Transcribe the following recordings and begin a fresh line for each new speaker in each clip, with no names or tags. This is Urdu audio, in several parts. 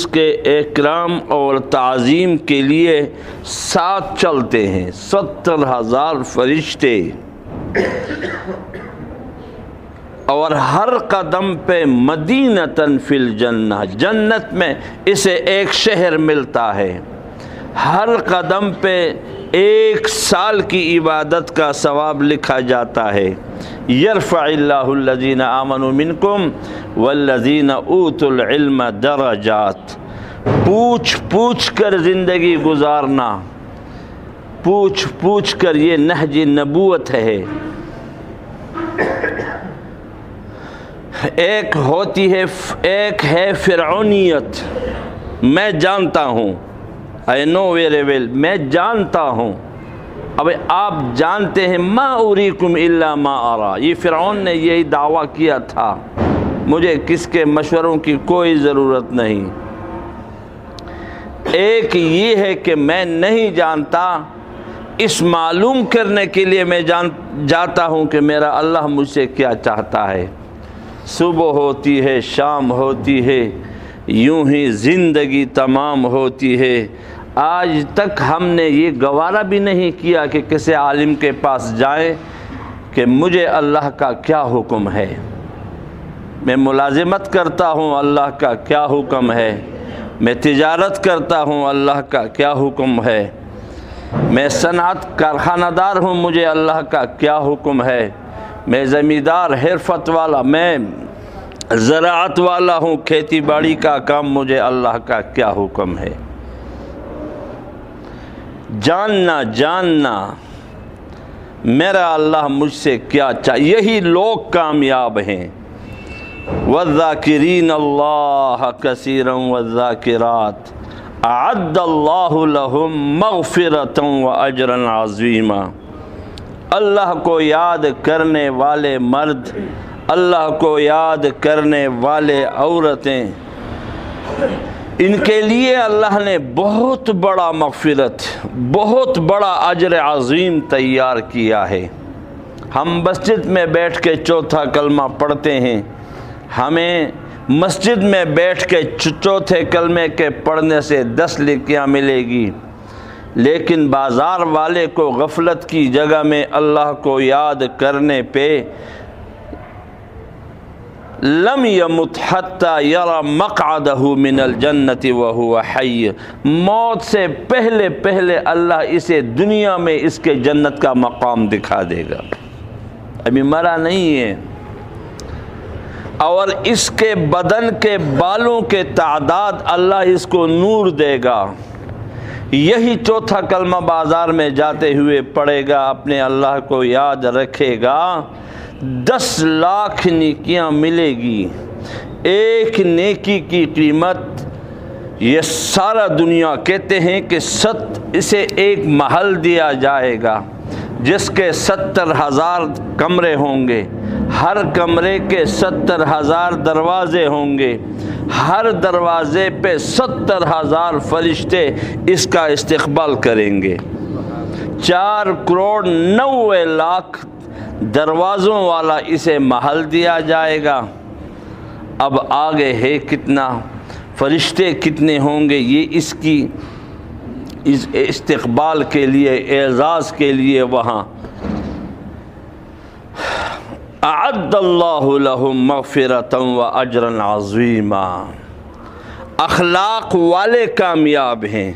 اس کے اکرام اور تعظیم کے لیے ساتھ چلتے ہیں 70,000 فرشتے، اور ہر قدم پہ مدینۃً فی الجنہ، جنت میں اسے ایک شہر ملتا ہے، ہر قدم پہ 1 سال کی عبادت کا ثواب لکھا جاتا ہے۔ یرفع اللہ الذین آمنوا منکم والذین اوتوا العلم درجات۔ پوچھ پوچھ کر زندگی گزارنا، پوچھ پوچھ کر، یہ نہج نبوت ہے۔ ایک ایک ہے فرعونیت، میں جانتا ہوں، I know very well، میں جانتا ہوں۔ اب آپ جانتے ہیں، ما اریکم الا ما ارى، یہ فرعون نے یہی دعویٰ کیا تھا، مجھے کس کے مشوروں کی کوئی ضرورت نہیں۔ ایک یہ ہے کہ میں نہیں جانتا، اس معلوم کرنے کے لیے میں جاتا ہوں کہ میرا اللہ مجھ سے کیا چاہتا ہے۔ صبح ہوتی ہے، شام ہوتی ہے، یوں ہی زندگی تمام ہوتی ہے۔ آج تک ہم نے یہ گوارا بھی نہیں کیا کہ کسی عالم کے پاس جائیں کہ مجھے اللہ کا کیا حکم ہے، میں ملازمت کرتا ہوں، اللہ کا کیا حکم ہے، میں تجارت کرتا ہوں، اللہ کا کیا حکم ہے، میں صنعت کارخانہ دار ہوں، مجھے اللہ کا کیا حکم ہے، میں زمیندار حرفت والا، میں زراعت والا ہوں، کھیتی باڑی کا کام، مجھے اللہ کا کیا حکم ہے۔ جاننا میرا اللہ مجھ سے کیا چاہے، یہی لوگ کامیاب ہیں۔ والذاکرین اللہ کثیرا والذاکرات اعد اللہ لہم مغفرۃ واجرا عظیما۔ اللہ کو یاد کرنے والے مرد، اللہ کو یاد کرنے والے عورتیں، ان کے لیے اللہ نے بہت بڑا مغفرت، بہت بڑا اجر عظیم تیار کیا ہے۔ ہم مسجد میں بیٹھ کے چوتھا کلمہ پڑھتے ہیں، ہمیں مسجد میں بیٹھ کے چوتھے کلمے کے پڑھنے سے 10 نیکیاں ملے گی، لیکن بازار والے کو غفلت کی جگہ میں اللہ کو یاد کرنے پہ لم یمت حتی یری مقعدہ من الجنت وہو حی، موت سے پہلے اللہ اسے دنیا میں اس کے جنت کا مقام دکھا دے گا، ابھی مرا نہیں ہے، اور اس کے بدن کے بالوں کے تعداد اللہ اس کو نور دے گا۔ یہی چوتھا کلمہ بازار میں جاتے ہوئے پڑھے گا، اپنے اللہ کو یاد رکھے گا، 10 لاکھ نیکیاں ملے گی۔ ایک نیکی کی قیمت، یہ سارا دنیا کہتے ہیں کہ اسے ایک محل دیا جائے گا جس کے 70,000 کمرے ہوں گے، ہر کمرے کے 70,000 دروازے ہوں گے، ہر دروازے پہ 70,000 فرشتے اس کا استقبال کریں گے، 4 کروڑ 90 لاکھ دروازوں والا اسے محل دیا جائے گا۔ اب آگے ہے کتنا، فرشتے کتنے ہوں گے، یہ اس کی اس استقبال کے لیے، اعزاز کے لیے وہاں اعد اللہ لہم مغفرۃ واجرا عظیما۔ اخلاق والے کامیاب ہیں،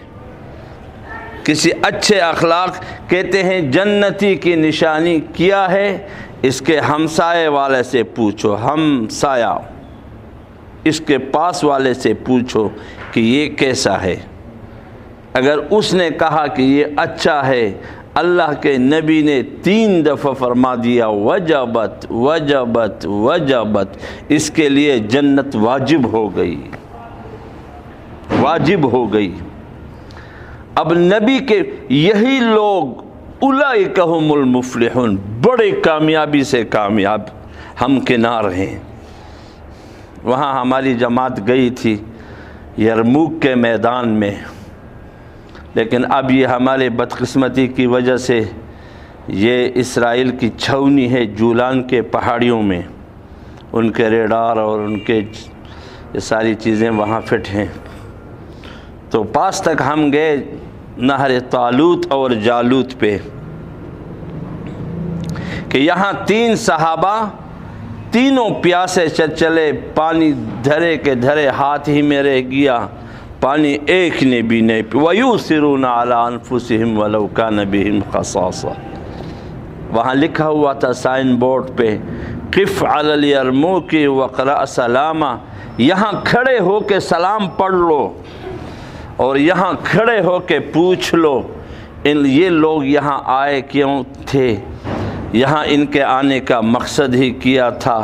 کسی اچھے اخلاق، کہتے ہیں جنتی کی نشانی کیا ہے، اس کے ہمسائے والے سے پوچھو، ہمسایہ اس کے پاس والے سے پوچھو کہ یہ کیسا ہے، اگر اس نے کہا کہ یہ اچھا ہے، اللہ کے نبی نے 3 دفعہ فرما دیا وجبت وجبت وجبت، اس کے لیے جنت واجب ہو گئی، واجب ہو گئی۔ اب نبی کے یہی لوگ اولئک هم المفلحون، بڑے کامیابی سے کامیاب ہم کنار ہیں۔ وہاں ہماری جماعت گئی تھی یرموک کے میدان میں، لیکن اب یہ ہمارے بدقسمتی کی وجہ سے یہ اسرائیل کی چھاؤنی ہے جولان کے پہاڑیوں میں، ان کے ریڈار اور ان کے یہ ساری چیزیں وہاں فٹ ہیں، تو پاس تک ہم گئے نہر طالوت اور جالوت پہ کہ یہاں 3 صحابہ تینوں پیاسے چلے، پانی دھرے کے دھرے ہاتھ ہی میں رہ گیا، پانی ایک نے بھی نہیں پی۔ وَيُؤْثِرُونَ عَلَىٰ أَنفُسِهِمْ وَلَوْ كَانَ بِهِمْ خَصَاصَةٌ۔ وہاں لکھا ہوا تھا سائن بورڈ پہ قف علی الیرموک وقرأ سلاما، یہاں کھڑے ہو کے سلام پڑھ لو اور یہاں کھڑے ہو کے پوچھ لو یہ لوگ یہاں آئے کیوں تھے۔ یہاں ان کے آنے کا مقصد ہی کیا تھا،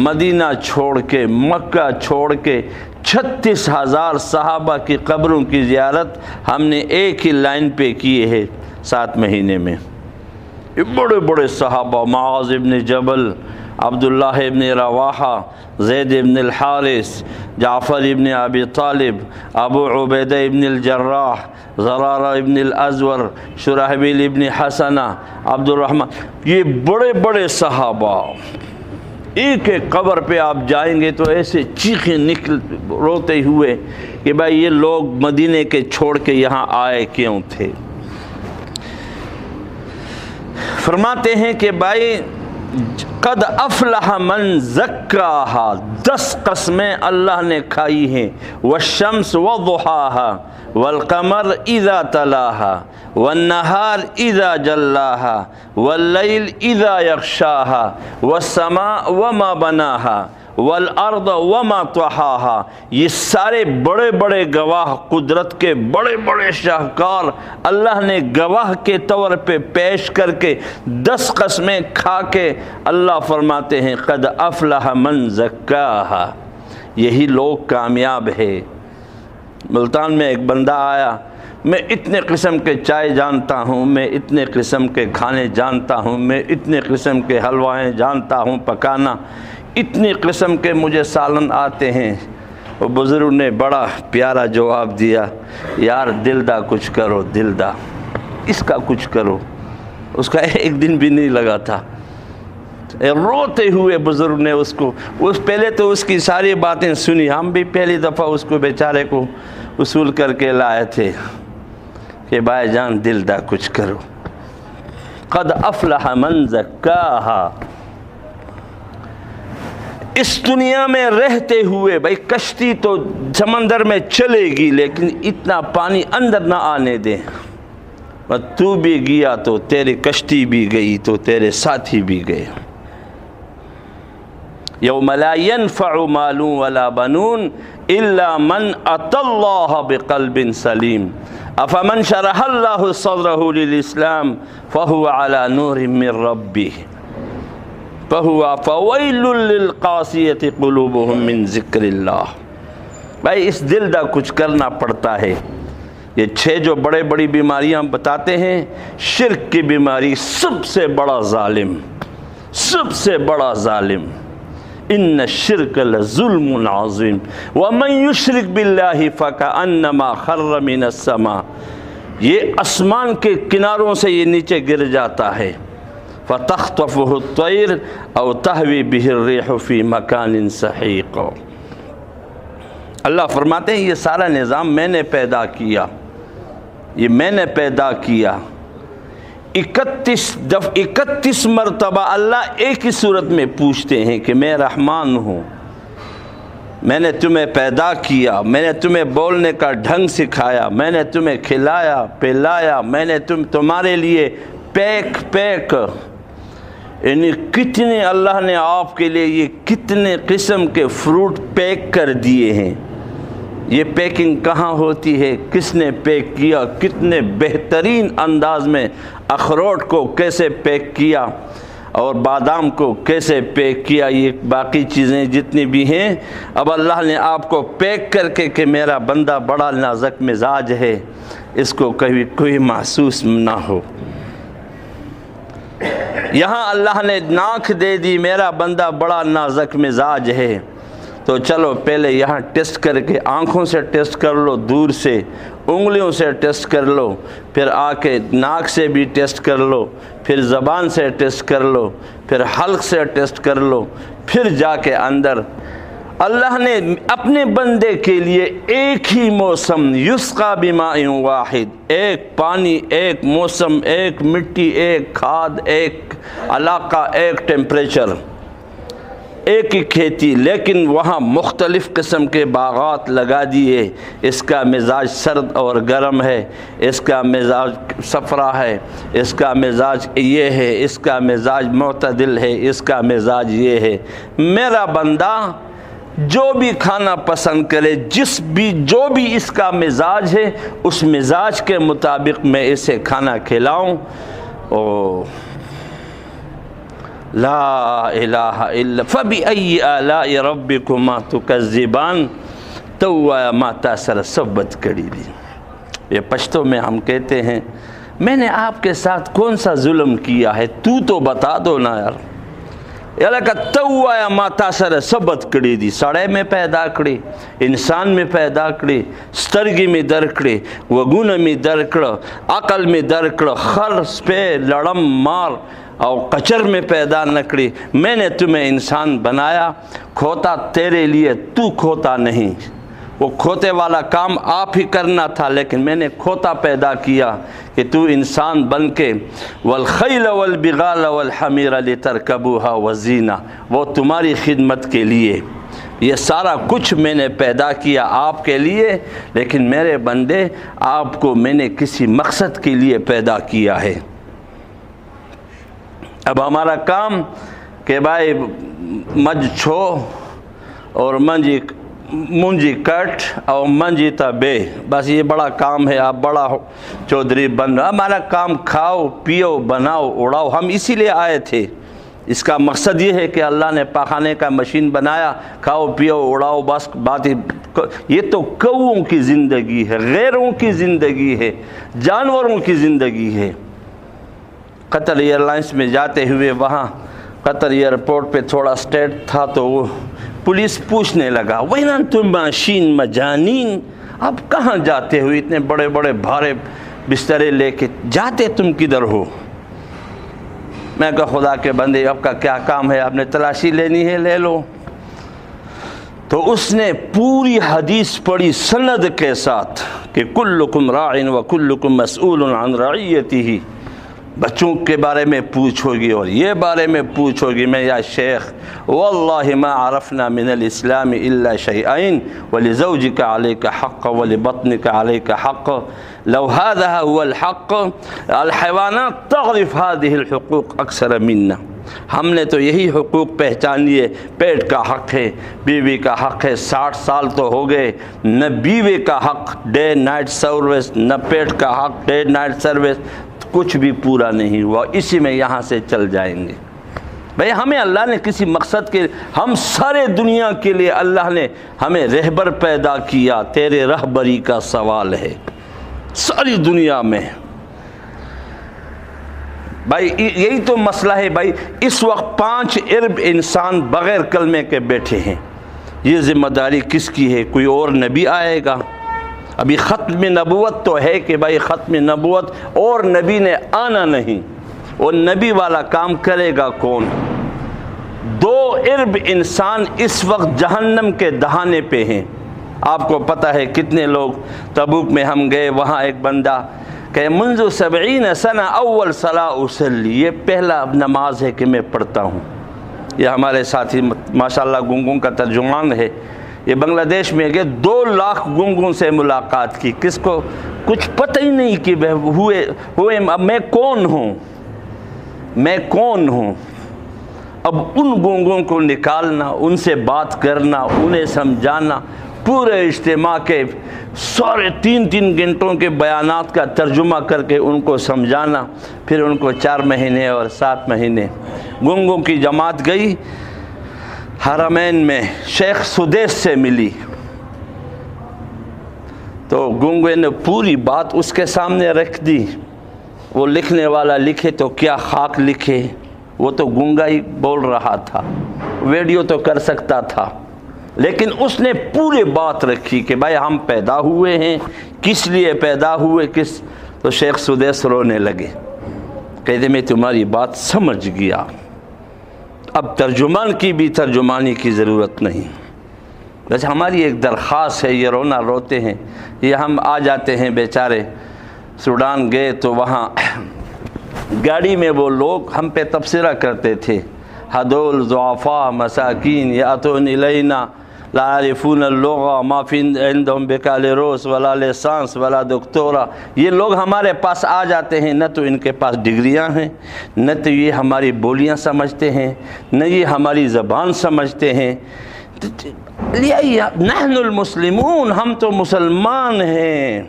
مدینہ چھوڑ کے مکہ چھوڑ کے 36,000 صحابہ کی قبروں کی زیارت ہم نے ایک ہی لائن پہ کیے ہے 7 مہینے میں۔ یہ بڑے بڑے صحابہ، معاذ ابن جبل، عبداللہ ابن رواحہ، زید ابن الحارث، جعفر ابن ابی طالب، ابو عبیدہ ابن الجراح، زرارہ ابن الازور، شرحبیل ابن حسنہ، عبد الرحمن، یہ بڑے بڑے صحابہ، ایک ایک قبر پہ آپ جائیں گے تو ایسے چیخیں روتے ہوئے کہ بھائی یہ لوگ مدینے کے چھوڑ کے یہاں آئے کیوں تھے۔ فرماتے ہیں کہ بھائی قد افلح من زکاہا، 10 قسمیں اللہ نے کھائی ہیں، والشمس وضحاہا والقمر اذا تلاہا والنہار اذا جلاہا واللیل اذا یغشاہا والسماء وما بناہا والارض وما طحاہا۔ یہ سارے بڑے بڑے گواہ، قدرت کے بڑے بڑے شاہکار اللہ نے گواہ کے طور پہ پیش کر کے 10 قسمیں کھا کے اللہ فرماتے ہیں قد افلح من زکاہا، یہی لوگ کامیاب ہے۔ ملتان میں ایک بندہ آیا، میں اتنے قسم کے چائے جانتا ہوں، میں اتنے قسم کے کھانے جانتا ہوں، میں اتنے قسم کے حلوائیں جانتا ہوں پکانا، اتنی قسم کے مجھے سالن آتے ہیں۔ وہ بزرگ نے بڑا پیارا جواب دیا، یار دل دا کچھ کرو، دل دا اس کا کچھ کرو۔ اس کا ایک دن بھی نہیں لگا تھا، روتے ہوئے بزرگ نے اس کو پہلے تو اس کی ساری باتیں سنی، ہم بھی پہلی دفعہ اس کو بیچارے کو وصول کر کے لائے تھے کہ بھائی جان دل دا کچھ کرو۔ قد افلح من زکاہا، اس دنیا میں رہتے ہوئے بھائی کشتی تو سمندر میں چلے گی لیکن اتنا پانی اندر نہ آنے دیں، اور تو بھی گیا تو تیری کشتی بھی گئی تو تیرے ساتھی بھی گئے۔ یوم لا ينفع مال ولا بنون الا من اتى الله بقلب سلیم افمن شرح الله صدره للاسلام فهو على نور من ربه فویل للقاسیۃ قلوبهم من ذکر اللہ۔ بھائی اس دل دا کچھ کرنا پڑتا ہے۔ یہ 6 جو بڑے بڑی بیماریاں بتاتے ہیں، شرک کی بیماری سب سے بڑا ظالم، سب سے بڑا ظالم، ان الشرک لظلم عظیم ومن یشرک باللہ فکأنما خر من السماء، یہ آسمان کے کناروں سے یہ نیچے گر جاتا ہے، فَتَخْطَفُهُ الطَّيْرُ أَوْ تَهْوِي بِهِ الرِّيحُ فِي مَكَانٍ سَحِيقٍ۔ اللہ فرماتے ہیں یہ سارا نظام میں نے پیدا کیا، یہ میں نے پیدا کیا۔ 31 مرتبہ اللہ ایک ہی صورت میں پوچھتے ہیں کہ میں رحمان ہوں، میں نے تمہیں پیدا کیا، میں نے تمہیں بولنے کا ڈھنگ سکھایا، میں نے تمہیں کھلایا پلایا، میں نے تمہارے لیے پیک یعنی کتنے اللہ نے آپ کے لیے یہ کتنے قسم کے فروٹ پیک کر دیے ہیں۔ یہ پیکنگ کہاں ہوتی ہے، کس نے پیک کیا، کتنے بہترین انداز میں اخروٹ کو کیسے پیک کیا اور بادام کو کیسے پیک کیا، یہ باقی چیزیں جتنی بھی ہیں اب اللہ نے آپ کو پیک کر کے کہ میرا بندہ بڑا نازک مزاج ہے، اس کو کبھی کوئی محسوس نہ ہو۔ یہاں اللہ نے ناک دے دی، میرا بندہ بڑا نازک مزاج ہے، تو چلو پہلے یہاں ٹیسٹ کر کے آنکھوں سے ٹیسٹ کر لو، دور سے انگلیوں سے ٹیسٹ کر لو، پھر آ کے ناک سے بھی ٹیسٹ کر لو، پھر زبان سے ٹیسٹ کر لو، پھر حلق سے ٹیسٹ کر لو، پھر جا کے اندر اللہ نے اپنے بندے کے لیے ایک ہی موسم، یسقا بماء واحد، ایک پانی، ایک موسم، ایک مٹی، ایک کھاد، ایک علاقہ، ایک ٹیمپریچر، ایک ہی کھیتی، لیکن وہاں مختلف قسم کے باغات لگا دیے۔ اس کا مزاج سرد اور گرم ہے، اس کا مزاج صفرا ہے، اس کا مزاج یہ ہے، اس کا مزاج معتدل ہے، اس کا مزاج یہ ہے۔ میرا بندہ جو بھی کھانا پسند کرے، جو بھی اس کا مزاج ہے، اس مزاج کے مطابق میں اسے کھانا کھلاؤں۔ لا الہ الا فبأي آلاء ربكما تكذبان، تو ما تاثر سبت کڑی دی۔ یہ پشتو میں ہم کہتے ہیں میں نے آپ کے ساتھ کون سا ظلم کیا ہے، تو بتا دو نا یار۔ یلکہ تو ما تاثر سبت کڑی دی، سڑے میں پیدا کڑی، انسان میں پیدا کڑی، سترگی میں در کڑی، وگون میں در کڑ، عقل میں در کڑ، خرس پہ لڑم مار اور قچر میں پیدا نکڑی۔ میں نے تمہیں انسان بنایا، کھوتا تیرے لیے، تو کھوتا نہیں۔ وہ کھوتے والا کام آپ ہی کرنا تھا، لیکن میں نے کھوتا پیدا کیا کہ تو انسان بن کے والخیل والبغال والحمیر لترکبوها وزینہ، وہ تمہاری خدمت کے لیے۔ یہ سارا کچھ میں نے پیدا کیا آپ کے لیے، لیکن میرے بندے آپ کو میں نے کسی مقصد کے لیے پیدا کیا ہے۔ اب ہمارا کام کہ بھائی مجھ چھو اور منجی کٹ اور منجی تبے، بس یہ بڑا کام ہے، آپ بڑا چودھری بن رہا۔ ہمارا کام کھاؤ پیو بناؤ اڑاؤ، ہم اسی لیے آئے تھے۔ اس کا مقصد یہ ہے کہ اللہ نے پاخانے کا مشین بنایا، کھاؤ پیو اڑاؤ، بس بات ہی۔ یہ تو کوؤں کی زندگی ہے، غیروں کی زندگی ہے، جانوروں کی زندگی ہے۔ قطر ایئر لائنس میں جاتے ہوئے وہاں قطر ایئرپورٹ پہ تھوڑا سٹیٹ تھا تو وہ پولیس پوچھنے لگا وَإِنَ تم ماشین مجانین، اب کہاں جاتے ہو، اتنے بڑے بڑے بھارے بسترے لے کے جاتے تم کدھر ہو؟ میں کہا خدا کے بندے آپ کا کیا کام ہے، آپ نے تلاشی لینی ہے لے لو۔ تو اس نے پوری حدیث پڑھی سند کے ساتھ کہ کلکم راع وکلکم مسئول عن رعیتہ، بچوں کے بارے میں پوچھو گی اور یہ بارے میں پوچھو گی۔ میں یا شیخ واللہ ما عرفنا من الاسلام الا شیئین ولزوجک علیک حق ولبطنک علیک حق لو هذا هو الحق الحیوانات تغرف هذه الحقوق اکثر منا۔ ہم نے تو یہی حقوق پہچان لیے، پیٹ کا حق ہے، بیوی کا حق ہے، 60 سال تو ہو گئے، نہ بیوی کا حق ڈے نائٹ سروس، نہ پیٹ کا حق ڈے نائٹ سروس، کچھ بھی پورا نہیں ہوا، اسی میں یہاں سے چل جائیں گے۔ بھئی ہمیں اللہ نے کسی مقصد کے، ہم سارے دنیا کے لیے اللہ نے ہمیں رہبر پیدا کیا، تیرے رہبری کا سوال ہے ساری دنیا میں۔ بھائی یہی تو مسئلہ ہے۔ بھائی اس وقت 5 ارب انسان بغیر کلمے کے بیٹھے ہیں، یہ ذمہ داری کس کی ہے؟ کوئی اور نبی آئے گا؟ ابھی ختم نبوت تو ہے کہ بھائی ختم نبوت، اور نبی نے آنا نہیں، اور نبی والا کام کرے گا کون؟ 2 ارب انسان اس وقت جہنم کے دہانے پہ ہیں۔ آپ کو پتہ ہے کتنے لوگ، تبوک میں ہم گئے، وہاں ایک بندہ کہ منذ 70 سنہ اول صلاۃ اصلی، یہ پہلا نماز ہے کہ میں پڑھتا ہوں۔ یہ ہمارے ساتھی ماشاءاللہ گنگوں کا ترجمان ہے، یہ بنگلہ دیش میں گئے، 2 لاکھ گنگوں سے ملاقات کی، کس کو کچھ پتہ ہی نہیں کہ ہوئے میں کون ہوں، میں کون ہوں۔ اب ان گنگوں کو نکالنا، ان سے بات کرنا، انہیں سمجھانا، پورے اجتماع کے سارے 3 گھنٹوں کے بیانات کا ترجمہ کر کے ان کو سمجھانا، پھر ان کو 4 مہینے اور 7 مہینے۔ گنگوں کی جماعت گئی حرمین میں، شیخ سدیس سے ملی، تو گنگے نے پوری بات اس کے سامنے رکھ دی۔ وہ لکھنے والا لکھے تو کیا خاک لکھے، وہ تو گنگا ہی بول رہا تھا، ویڈیو تو کر سکتا تھا، لیکن اس نے پوری بات رکھی کہ بھائی ہم پیدا ہوئے ہیں، کس لیے پیدا ہوئے، کس۔ تو شیخ سدیس رونے لگے، کہتے میں تمہاری بات سمجھ گیا، اب ترجمان کی بھی ترجمانی کی ضرورت نہیں۔ بس ہماری ایک درخواست ہے، یہ رونا روتے ہیں، یہ ہم آ جاتے ہیں بیچارے، سوڈان گئے تو وہاں گاڑی میں وہ لوگ ہم پہ تبصرہ کرتے تھے، ہدول ضعفاء مساکین یاتون الینا لا یعرفون اللغة ما فی عندهم بکالروس ولا لیسانس ولا دکتورا. یہ لوگ ہمارے پاس آ جاتے ہیں، نہ تو ان کے پاس ڈگریاں ہیں، نہ تو یہ ہماری بولیاں سمجھتے ہیں، نہ یہ ہماری زبان سمجھتے ہیں. نحن المسلمون، ہم تو مسلمان ہیں،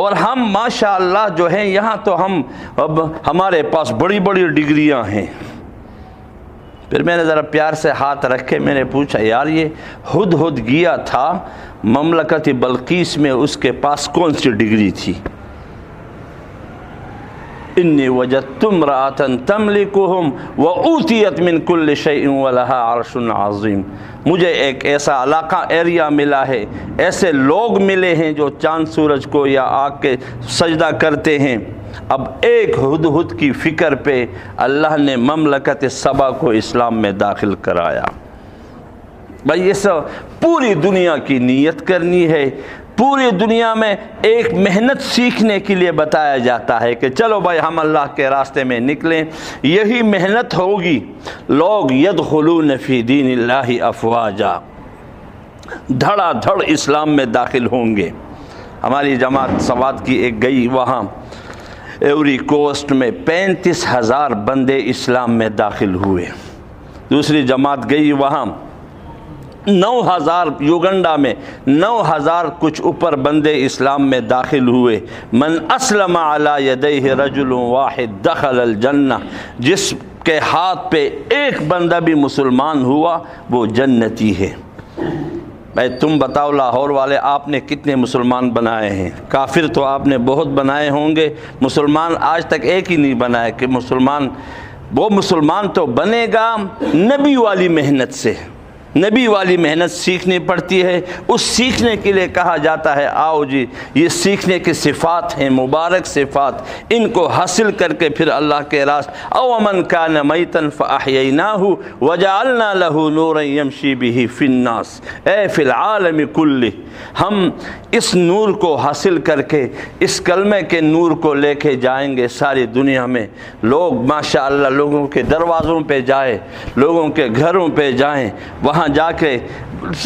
اور ہم ماشاءاللہ جو ہیں یہاں تو ہم اب ہمارے پاس بڑی بڑی ڈگریاں ہیں. پھر میں نے ذرا پیار سے ہاتھ رکھے، میں نے پوچھا یار یہ ہدہد گیا تھا مملکت بلقیس میں، اس کے پاس کون سی ڈگری تھی؟ انی وجدت امرأة تملکہم وأوتیت من کل شیء ولہا عرش عظیم. مجھے ایک ایسا علاقہ ایریا ملا ہے، ایسے لوگ ملے ہیں جو چاند سورج کو یا آگ کے سجدہ کرتے ہیں. اب ایک ہدہد کی فکر پہ اللہ نے مملکت سبا کو اسلام میں داخل کرایا. بھائی یہ سب پوری دنیا کی نیت کرنی ہے. پوری دنیا میں ایک محنت سیکھنے کے لیے بتایا جاتا ہے کہ چلو بھائی ہم اللہ کے راستے میں نکلیں. یہی محنت ہوگی، لوگ یدخلون فی دین اللہ افواجا، دھڑا دھڑ اسلام میں داخل ہوں گے. ہماری جماعت سوات کی ایک گئی، وہاں ایوری کوسٹ میں 35,000 بندے اسلام میں داخل ہوئے. دوسری جماعت گئی وہاں 9,000، یوگنڈا میں 9,000 کچھ اوپر بندے اسلام میں داخل ہوئے. من اسلم علی یدیہ رجل واحد دخل الجنہ، جس کے ہاتھ پہ ایک بندہ بھی مسلمان ہوا وہ جنتی ہے. بھائی تم بتاؤ لاہور والے، آپ نے کتنے مسلمان بنائے ہیں؟ کافر تو آپ نے بہت بنائے ہوں گے، مسلمان آج تک ایک ہی نہیں بنایا. کہ وہ مسلمان تو بنے گا نبی والی محنت سے. نبی والی محنت سیکھنی پڑتی ہے. اس سیکھنے کے لیے کہا جاتا ہے آؤ جی یہ سیکھنے کی صفات ہیں، مبارک صفات، ان کو حاصل کر کے پھر اللہ کے راستے. او من کان میتا فاحییناہ وجعلنا له نورا یمشی بہ فی الناس، اے فی العالم کلہ. ہم اس نور کو حاصل کر کے، اس کلمے کے نور کو لے کے جائیں گے ساری دنیا میں. لوگ ماشاءاللہ لوگوں کے دروازوں پہ جائیں، لوگوں کے گھروں پہ جائیں، وہاں جا کے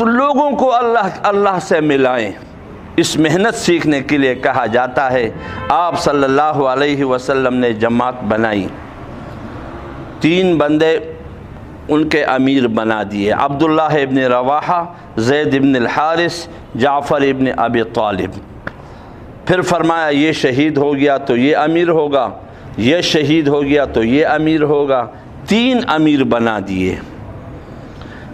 لوگوں کو اللہ سے ملائیں. اس محنت سیکھنے کے لیے کہا جاتا ہے. آپ صلی اللہ علیہ وسلم نے جماعت بنائی، 3 بندے ان کے امیر بنا دیے، عبداللہ ابن رواحہ، زید ابن الحارث، جعفر ابن ابی طالب. پھر فرمایا یہ شہید ہو گیا تو یہ امیر ہوگا، یہ شہید ہو گیا تو یہ امیر ہوگا. 3 امیر بنا دیے.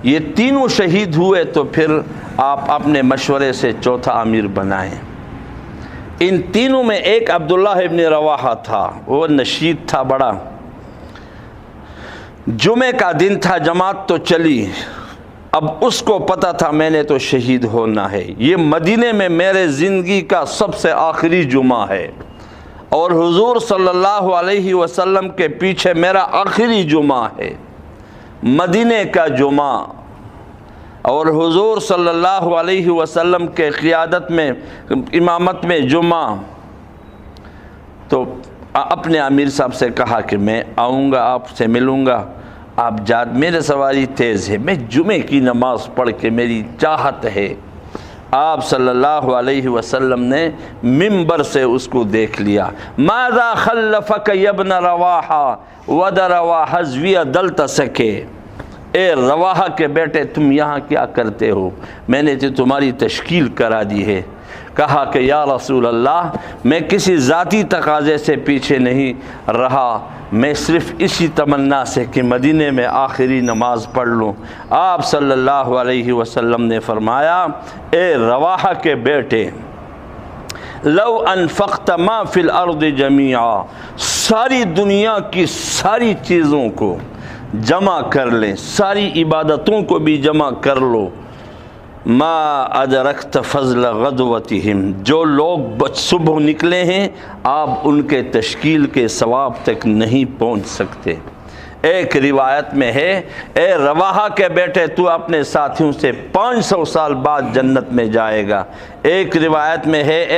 یہ تینوں شہید ہوئے تو پھر آپ اپنے مشورے سے چوتھا امیر بنائیں. ان تینوں میں ایک عبداللہ ابن رواحہ تھا، وہ نشید تھا بڑا. جمعہ کا دن تھا، جماعت تو چلی. اب اس کو پتہ تھا میں نے تو شہید ہونا ہے، یہ مدینے میں میرے زندگی کا سب سے آخری جمعہ ہے، اور حضور صلی اللہ علیہ وسلم کے پیچھے میرا آخری جمعہ ہے، مدینے کا جمعہ، اور حضور صلی اللہ علیہ وسلم کے قیادت میں امامت میں جمعہ. تو اپنے امیر صاحب سے کہا کہ میں آؤں گا، آپ سے ملوں گا. آپ میرے سواری تیز ہے، میں جمعے کی نماز پڑھ کے میری چاہت ہے. آپ صلی اللہ علیہ وسلم نے ممبر سے اس کو دیکھ لیا. ماذا خلفک یا ابن رواحہ ودروا حزوی دلت سکے، اے رواحہ کے بیٹے تم یہاں کیا کرتے ہو؟ میں نے تو تمہاری تشکیل کرا دی ہے. کہا کہ یا رسول اللہ میں کسی ذاتی تقاضے سے پیچھے نہیں رہا، میں صرف اسی تمنا سے کہ مدینے میں آخری نماز پڑھ لوں. آپ صلی اللہ علیہ وسلم نے فرمایا اے رواحہ کے بیٹے، لو انفقت ما فی الارض جمیعا، ساری دنیا کی ساری چیزوں کو جمع کر لیں، ساری عبادتوں کو بھی جمع کر لو، ما ادرکت فضل غدوتہم، جو لوگ صبح نکلے ہیں آپ ان کے تشکیل کے ثواب تک نہیں پہنچ سکتے. ایک روایت میں ہے اے رواحہ کے بیٹے تو اپنے ساتھیوں سے 500 سال بعد جنت میں جائے گا۔ ایک روایت میں ہے